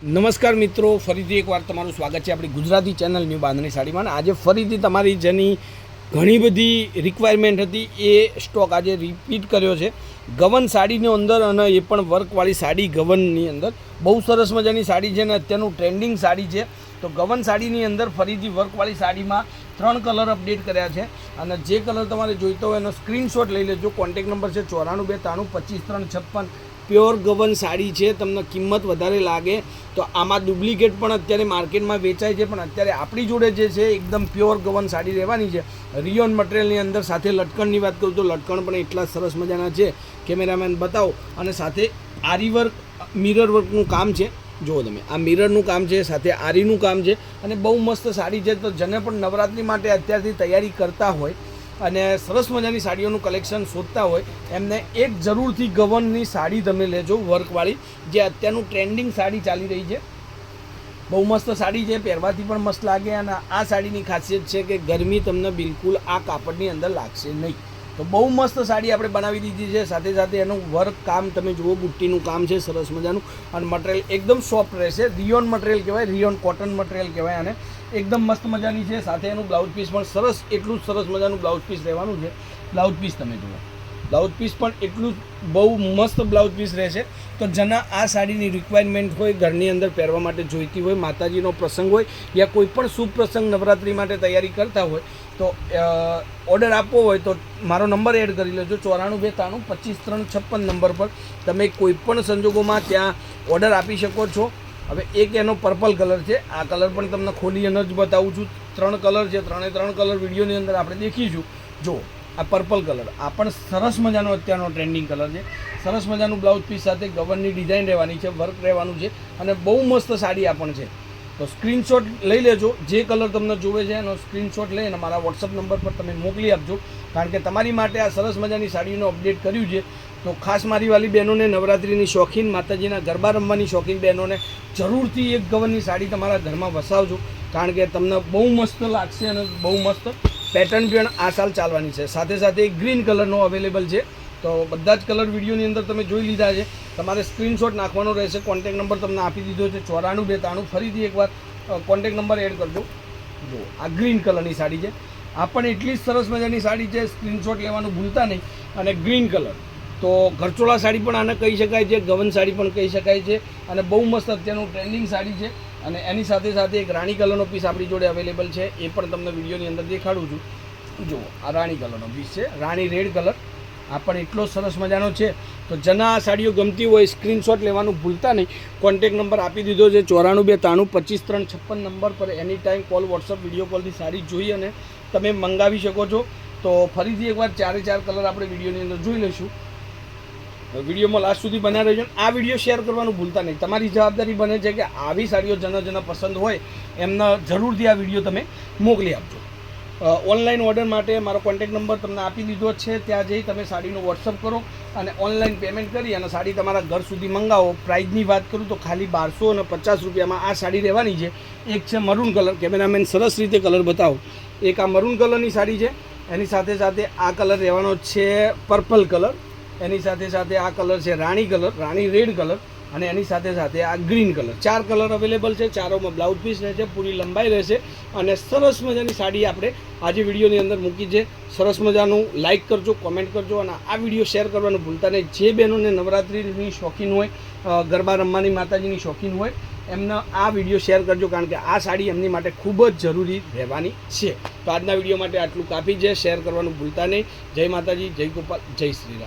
નમસ્કાર મિત્રો, ફરીથી એકવાર તમારું સ્વાગત છે આપણી ગુજરાતી ચેનલ ન્યૂ બાંધણી સાડીમાં. આજે ફરીથી તમારી જેની ઘણી બધી રિક્વાયરમેન્ટ હતી એ સ્ટોક આજે રિપીટ કર્યો છે. ગવન સાડીની અંદર અને એ પણ વર્કવાળી સાડી ગવનની અંદર બહુ સરસ મજાની સાડી છે અને અત્યારનું ટ્રેન્ડિંગ સાડી છે. તો ગવન સાડીની અંદર ફરીથી વર્કવાળી સાડીમાં 3 કલર અપડેટ કર્યા છે અને જે કલર તમારે જોઈતો હોય એનો સ્ક્રીનશોટ લઈ લેજો. કોન્ટેક નંબર છે 94 92 25 356. પ્યોર ગવન સાડી છે. તમને કિંમત વધારે લાગે તો આમાં ડુપ્લિકેટ પણ અત્યારે માર્કેટમાં વેચાય છે, પણ અત્યારે આપણી જોડે જે છે એકદમ પ્યોર ગવન સાડી રહેવાની છે. રિયોન મટીરિયલની અંદર સાથે લટકણની વાત કરું તો લટકણ પણ એટલા સરસ મજાના છે. કેમેરામેન બતાવો. અને સાથે આરી વર્ક, મિરર વર્કનું કામ છે. જુઓ તમે, આ મિરરનું કામ છે, સાથે આરીનું કામ છે અને બહુ મસ્ત સાડી છે. તો જેને પણ નવરાત્રિ માટે અત્યારથી તૈયારી કરતા હોય અને સરસ મજાની સાડીઓનું કલેક્શન શોધતા હોય એમને એક જરૂરથી ગવનની સાડી તમે લેજો, વર્કવાળી, જે અત્યારનું ટ્રેન્ડિંગ સાડી ચાલી રહી છે. બહુ મસ્ત સાડી છે, પહેરવાથી પણ મસ્ત લાગે અને આ સાડીની ખાસિયત છે કે ગરમી તમને બિલકુલ આ કાપડની અંદર લાગશે નહીં. તો બહુ મસ્ત સાડી આપણે બનાવી દીધી છે. સાથે સાથે એનું વર્ક કામ તમે જુઓ, બુટ્ટીનું કામ છે સરસ મજાનું અને મટીરિયલ એકદમ સોફ્ટ રહેશે. રિયોન મટીરિયલ કહેવાય, રિયોન કોટન મટીરિયલ કહેવાય અને એકદમ મસ્ત મજાની છે. સાથે એનું બ્લાઉઝ પીસ પણ સરસ, એટલું જ સરસ મજાનું બ્લાઉઝ પીસ રહેવાનું છે. બ્લાઉઝ પીસ તમે જુઓ, બ્લાઉઝ પીસ પણ એટલું બહુ મસ્ત બ્લાઉઝ પીસ રહેશે. તો જેના આ સાડીની રિક્વાયરમેન્ટ હોય, ઘરની અંદર પહેરવા માટે જોઈતી હોય, માતાજીનો પ્રસંગ હોય યા કોઈ પણ શુભ પ્રસંગ નવરાત્રિ માટે તૈયારી કરતા હોય તો ઓર્ડર આપવો હોય તો મારો નંબર એડ કરી લેજો. 94 92 25 356 નંબર પર તમે કોઈ પણ સંજોગોમાં ત્યાં ઓર્ડર આપી શકો છો. હવે એક એનો પર્પલ કલર છે. આ કલર પણ તમને ખોલી અને જ બતાવું છું. 3 કલર છે, 3 કલર વિડીયોની અંદર આપણે દેખીશું. જુઓ, આ પર્પલ કલર, આ પણ સરસ મજાનો અત્યારનો ટ્રેન્ડિંગ કલર છે. સરસ મજાનું બ્લાઉઝ પીસ સાથે ગવનની ડિઝાઇન રહેવાની છે, વર્ક રહેવાનું છે અને બહુ મસ્ત સાડી આ પણ છે. તો સ્ક્રીનશોટ લઈ લેજો. જે કલર તમને જોવે છે એનો સ્ક્રીનશોટ લઈને મારા વોટ્સઅપ નંબર પર તમે મોકલી આપજો, કારણ કે તમારી માટે આ સરસ મજાની સાડીનું અપડેટ કર્યું છે. તો ખાસ મારી વાલી બહેનોને, નવરાત્રિની શોખીન, માતાજીના ગરબા રમવાની શોખીન બહેનોને જરૂરથી એક ગવનની સાડી તમારા ઘરમાં વસાવજો, કારણ કે તમને બહુ મસ્ત લાગશે અને બહુ મસ્ત પેટર્ન પણ આ સાલ ચાલવાની છે. સાથે સાથે ગ્રીન કલરનો અવેલેબલ છે. તો બધા જ કલર વિડીયોની અંદર તમે જોઈ લીધા છે. તમારે સ્ક્રીનશોટ નાખવાનો રહેશે. કોન્ટેક નંબર તમને આપી દીધો છે 94 92. ફરીથી એકવાર કોન્ટેક નંબર એડ કરજો. જો આ ગ્રીન કલરની સાડી છે. આ પણ એટલી જ સરસ મજાની સાડી છે. સ્ક્રીનશોટ લેવાનું ભૂલતા નહીં. અને ગ્રીન કલર તો ઘરચોળા સાડી પણ આને કહી શકાય છે, ગવન સાડી પણ કહી શકાય છે અને બહુ મસ્ત અત્યારનું ટ્રેન્ડિંગ સાડી છે. અને એની સાથે સાથે એક રાણી કલરનો પીસ આપણી જોડે અવેલેબલ છે. એ પણ તમને વિડીયોની અંદર દેખાડું છું. જુઓ, આ રાણી કલરનો પીસ છે, રાણી રેડ કલર. આ પણ એટલો સરસ મજાનો છે. તો જેના આ સાડીઓ ગમતી હોય સ્ક્રીનશોટ લેવાનું ભૂલતા નહીં. કોન્ટેક નંબર આપી દીધો છે 94 92 25 356 નંબર પર any time call, WhatsApp, video કોલથી સાડી જોઈ અને તમે મંગાવી શકો છો. તો ફરીથી એકવાર 4 કલર આપણે વિડીયોની અંદર જોઈ લઈશું. વિડીયોમાં લાસ્ટ સુધી બના રહેજો. આ વિડીયો શેર કરવાનું ભૂલતા નહીં. તમારી જવાબદારી બને છે કે આવી સાડીઓ જેના પસંદ હોય એમને જરૂરથી આ વિડીયો તમે મોકલી આપજો. ઓનલાઈન ઓર્ડર માટે મારો કોન્ટેક નંબર તમને આપી દીધો છે. ત્યાં જઈ તમે સાડીનું વોટ્સઅપ કરો અને ઓનલાઈન પેમેન્ટ કરી અને સાડી તમારા ઘર સુધી મંગાવો. પ્રાઇઝની વાત કરું તો ખાલી 1250 રૂપિયામાં આ સાડી રહેવાની છે. એક છે મરૂન કલર, કેમેરામેન સરસ રીતે કલર બતાવો. એક આ મરૂન કલરની સાડી છે. એની સાથે સાથે આ કલર રહેવાનો છે પર્પલ કલર. એની સાથે સાથે આ કલર છે રાણી કલર, રાણી રેડ કલર અને એની સાથે સાથે આ ગ્રીન કલર. 4 કલર અવેલેબલ છે. ચારોમાં બ્લાઉઝ પીસ રહેશે, પૂરી લંબાઈ રહેશે અને સરસ મજાની સાડી આપણે આજે વિડીયોની અંદર મૂકી છે. સરસ મજાનું લાઇક કરજો, કોમેન્ટ કરજો અને આ વિડીયો શેર કરવાનું ભૂલતા નહીં. જે બહેનોને નવરાત્રિની શોખીન હોય, ગરબા રમવાની, માતાજીની શોખીન હોય, એમને આ વિડીયો શેર કરજો, કારણ કે આ સાડી એમની માટે ખૂબ જ જરૂરી રહેવાની છે. તો આજના વિડીયો માટે આટલું કાફી છે. શેર કરવાનું ભૂલતા નહીં. જય માતાજી, જય ગોપાલ, જય શ્રી રામ.